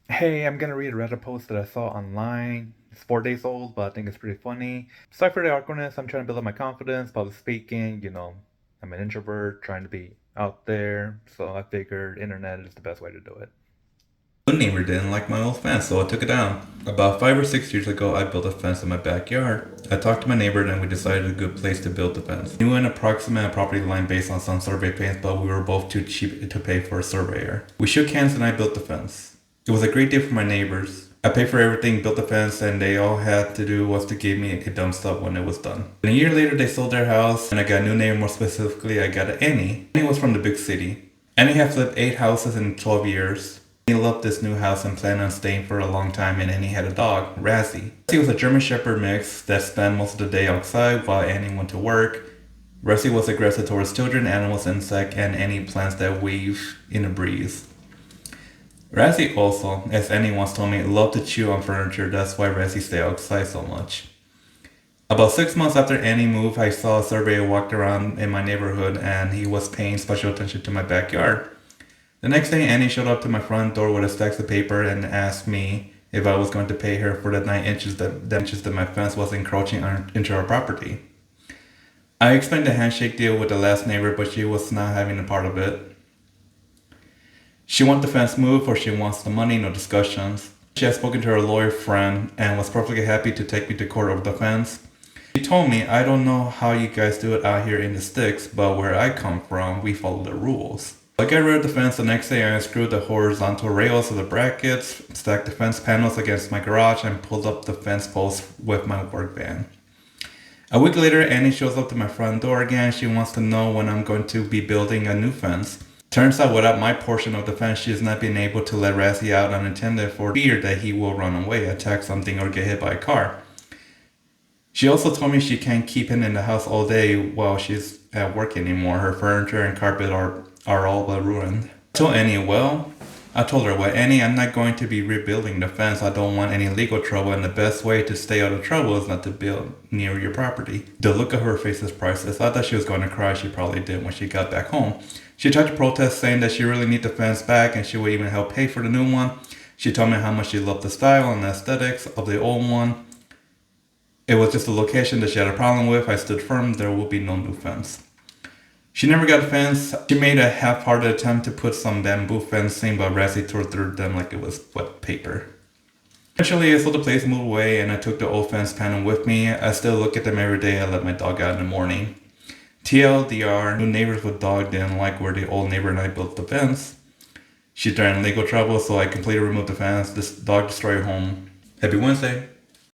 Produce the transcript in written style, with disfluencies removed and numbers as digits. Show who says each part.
Speaker 1: Hey, I'm gonna read a Reddit post that I saw online. It's 4 days old, but I think it's pretty funny. Sorry for the awkwardness. I'm trying to build up my confidence, public speaking. I'm an introvert, trying to be out there. So I figured internet is the best way to do it.
Speaker 2: My neighbor didn't like my old fence, so I took it down. About 5 or 6 years ago, I built a fence in my backyard. I talked to my neighbor and we decided a good place to build the fence. We knew an approximate property line based on some survey plans, but we were both too cheap to pay for a surveyor. We shook hands and I built the fence. It was a great day for my neighbors. I paid for everything, built the fence, and they all had to do was to give me a thumbs up when it was done. And a year later, they sold their house, and I got a new neighbor. More specifically, I got an Annie. Annie was from the big city. Annie had flipped 8 houses in 12 years. He loved this new house and planned on staying for a long time, and Annie had a dog, Razzie. Razzie was a German Shepherd mix that spent most of the day outside while Annie went to work. Razzie was aggressive towards children, animals, insects, and any plants that wave in a breeze. Razzie also, as Annie once told me, loved to chew on furniture. That's why Razzie stayed outside so much. About 6 months after Annie moved, I saw a surveyor walked around in my neighborhood and he was paying special attention to my backyard. The next day, Annie showed up to my front door with a stack of paper and asked me if I was going to pay her for the 9 inches that my fence was encroaching into her property. I explained the handshake deal with the last neighbor, but she was not having a part of it. She wants the fence moved or she wants the money, no discussions. She had spoken to her lawyer friend and was perfectly happy to take me to court over the fence. She told me, I don't know how you guys do it out here in the sticks, but where I come from, we follow the rules. I got rid of the fence the next day. I unscrewed the horizontal rails of the brackets, stacked the fence panels against my garage, and pulled up the fence posts with my work van. A week later, Annie shows up to my front door again. She wants to know when I'm going to be building a new fence. Turns out, without my portion of the fence, she has not been able to let Razzie out unattended for fear that he will run away, attack something, or get hit by a car. She also told me she can't keep him in the house all day while she's at work anymore. Her furniture and carpet are all but ruined. I told her, well, Annie, I'm not going to be rebuilding the fence. I don't want any legal trouble, and the best way to stay out of trouble is not to build near your property. The look of her face is priceless. I thought she was going to cry. She probably did when she got back home. She tried to protest, saying that she really needs the fence back and she would even help pay for the new one. She told me how much she loved the style and the aesthetics of the old one. It was just a location that she had a problem with. I stood firm. There will be no new fence. She never got a fence. She made a half-hearted attempt to put some bamboo fencing, but Razzie tore through them like it was wet paper. Eventually, I sold the place, moved away, and I took the old fence panel with me. I still look at them every day. I let my dog out in the morning. TLDR, new neighbors with dog didn't like where the old neighbor and I built the fence. She threatened legal trouble, so I completely removed the fence. This dog destroyed her home. Happy Wednesday.